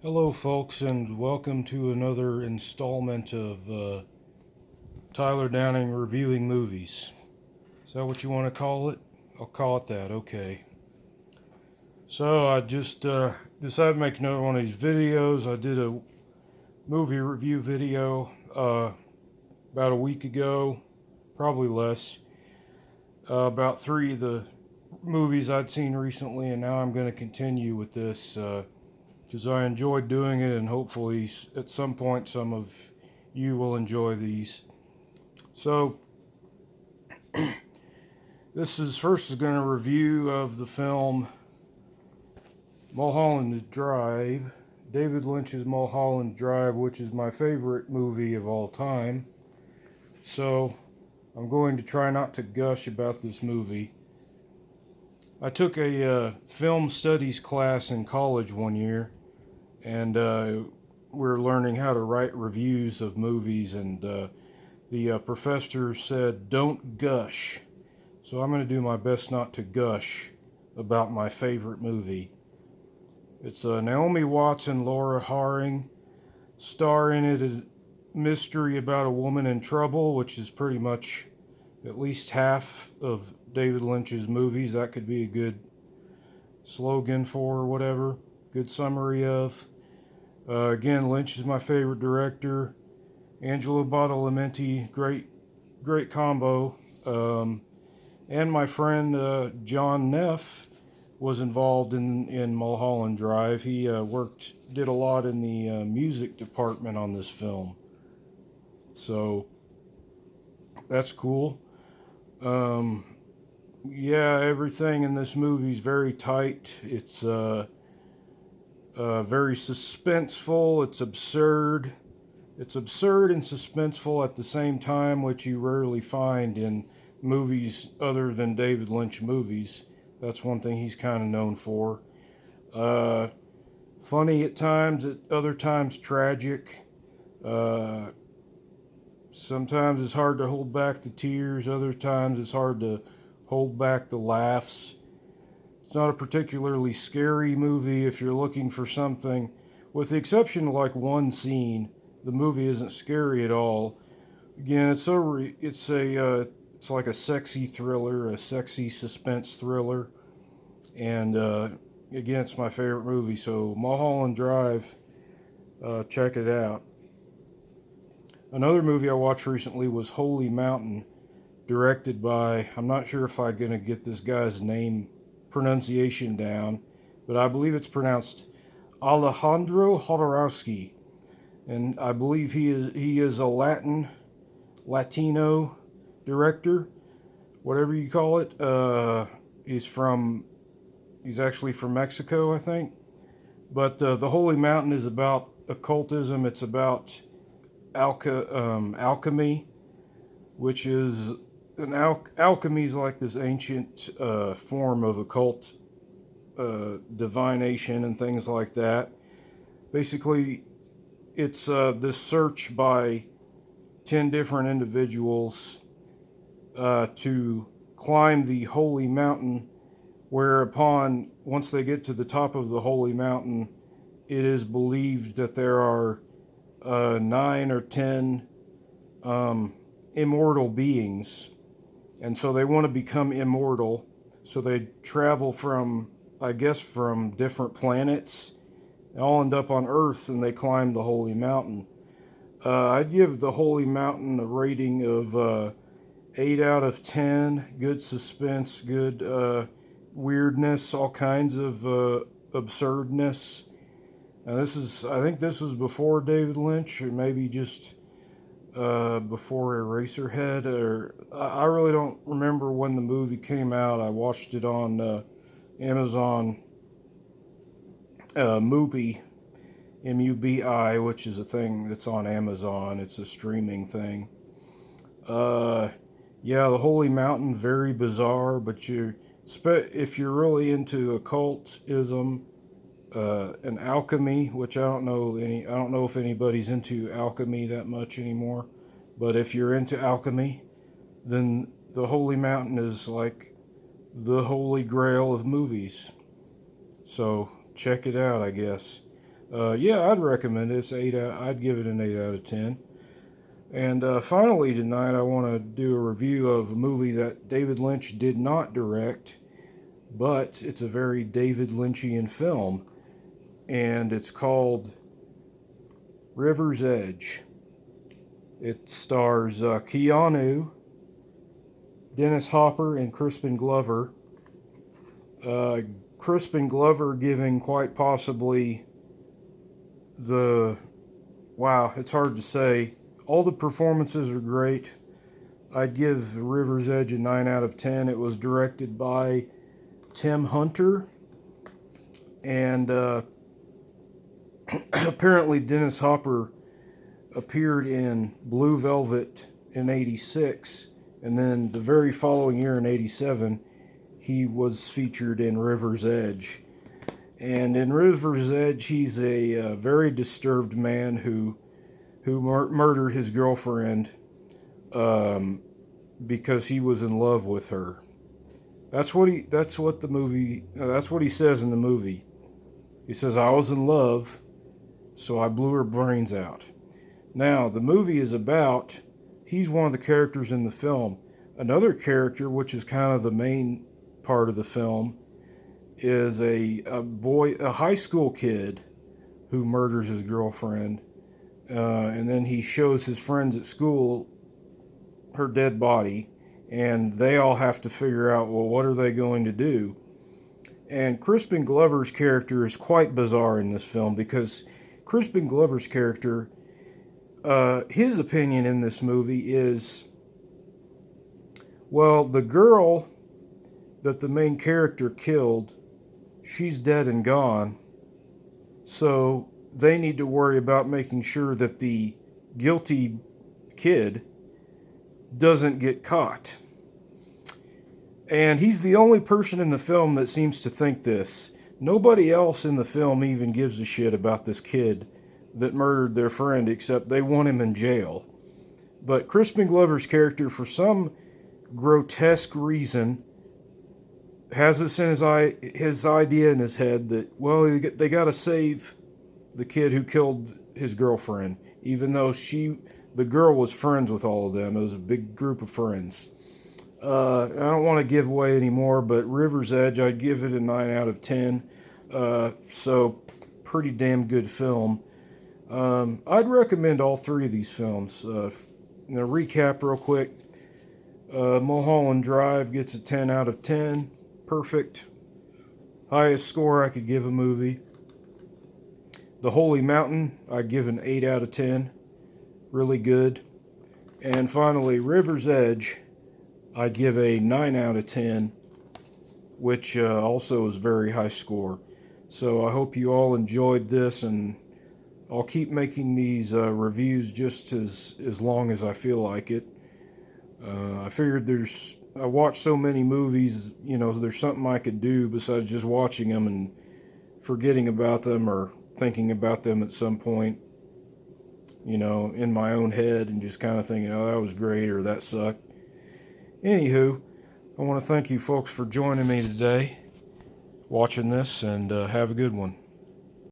Hello, folks, and welcome to another installment of Tyler Downing reviewing movies. Is that what you want to call it? I'll call it that, okay. So, I just decided to make another one of these videos. I did a movie review video about a week ago, probably less, about three of the movies I'd seen recently, and now I'm going to continue with this. Because I enjoyed doing it, and hopefully at some point some of you will enjoy these. So, this is going to review of the film Mulholland Drive, David Lynch's Mulholland Drive, which is my favorite movie of all time. So, I'm going to try not to gush about this movie. I took a film studies class in college one year, and we're learning how to write reviews of movies, and the professor said, "Don't gush." So I'm going to do my best not to gush about my favorite movie. It's Naomi Watts and Laura Harring star in it, a mystery about a woman in trouble, which is pretty much at least half of David Lynch's movies. That could be a good slogan for, or whatever, good summary of. Again, Lynch is my favorite director. Angelo Badalamenti, great combo. And my friend John Neff was involved in Mulholland Drive. He did a lot in the music department on this film. So that's cool. Yeah, everything in this movie is very tight. It's very suspenseful. It's absurd. It's absurd and suspenseful at the same time, which you rarely find in movies other than David Lynch movies. That's one thing he's kind of known for. Funny at times, at other times tragic. Sometimes it's hard to hold back the tears. Other times it's hard to hold back the laughs. It's not a particularly scary movie if you're looking for something. With the exception of like one scene, the movie isn't scary at all. Again, it's like a sexy thriller, a sexy suspense thriller, and again, it's my favorite movie. So Mulholland Drive, check it out. Another movie I watched recently was Holy Mountain, directed by, I'm not sure if I'm gonna get this guy's pronunciation down, but I believe it's pronounced Alejandro Jodorowsky, and I believe he is a Latino director, whatever you call it. He's actually from Mexico, I think. But the Holy Mountain is about occultism. It's about alchemy, which is alchemy is like this ancient form of occult divination and things like that. Basically, it's this search by 10 different individuals to climb the holy mountain, whereupon, once they get to the top of the holy mountain, it is believed that there are 9 or 10 immortal beings. And so they want to become immortal. So they travel from different planets. They all end up on Earth, and they climb the Holy Mountain. I'd give the Holy Mountain a rating of 8 out of 10. Good suspense, good weirdness, all kinds of absurdness. Now I think this was before David Lynch, or maybe just before Eraserhead, or I really don't remember when the movie came out. I watched it on Amazon Mubi, MUBI, which is a thing that's on Amazon. It's a streaming thing. Yeah, the Holy Mountain, very bizarre, but if you're really into occultism and alchemy, which I don't know if anybody's into alchemy that much anymore, but if you're into alchemy, then the Holy Mountain is like the holy grail of movies. So check it out, I guess. Yeah, I'd recommend it. It's I'd give it an 8 out of 10. And finally, tonight I want to do a review of a movie that David Lynch did not direct, but it's a very David Lynchian film, and it's called River's Edge. It stars Keanu, Dennis Hopper, and Crispin Glover. Crispin Glover giving quite possibly wow, it's hard to say. All the performances are great. I'd give River's Edge a 9 out of 10. It was directed by Tim Hunter, and apparently Dennis Hopper appeared in Blue Velvet in '86, and then the very following year in '87, he was featured in River's Edge. And in River's Edge, he's a very disturbed man who murdered his girlfriend because he was in love with her. That's what he says in the movie. He says, "I was in love, so I blew her brains out." Now, the movie is about, he's one of the characters in the film. Another character, which is kind of the main part of the film, is a high school kid who murders his girlfriend. And then he shows his friends at school her dead body, and they all have to figure out, well, what are they going to do? And Crispin Glover's character is quite bizarre in this film, because Crispin Glover's character, his opinion in this movie is, well, the girl that the main character killed, she's dead and gone, so they need to worry about making sure that the guilty kid doesn't get caught. And he's the only person in the film that seems to think this. Nobody else in the film even gives a shit about this kid that murdered their friend, except they want him in jail. But Crispin Glover's character, for some grotesque reason, has this in his idea in his head that, well, they got to save the kid who killed his girlfriend, even though the girl was friends with all of them. It was a big group of friends. I don't want to give away any more, but River's Edge, I'd give it a 9 out of 10. So, pretty damn good film. I'd recommend all three of these films. Now, recap real quick. Mulholland Drive gets a 10 out of 10. Perfect. Highest score I could give a movie. The Holy Mountain, I'd give an 8 out of 10. Really good. And finally, River's Edge, I'd give a 9 out of 10, which also is very high score. So I hope you all enjoyed this, and I'll keep making these reviews just as long as I feel like it. I figured I watch so many movies, there's something I could do besides just watching them and forgetting about them or thinking about them at some point, in my own head, and just kind of thinking, oh, that was great or that sucked. Anywho, I want to thank you folks for joining me today, watching this, and have a good one.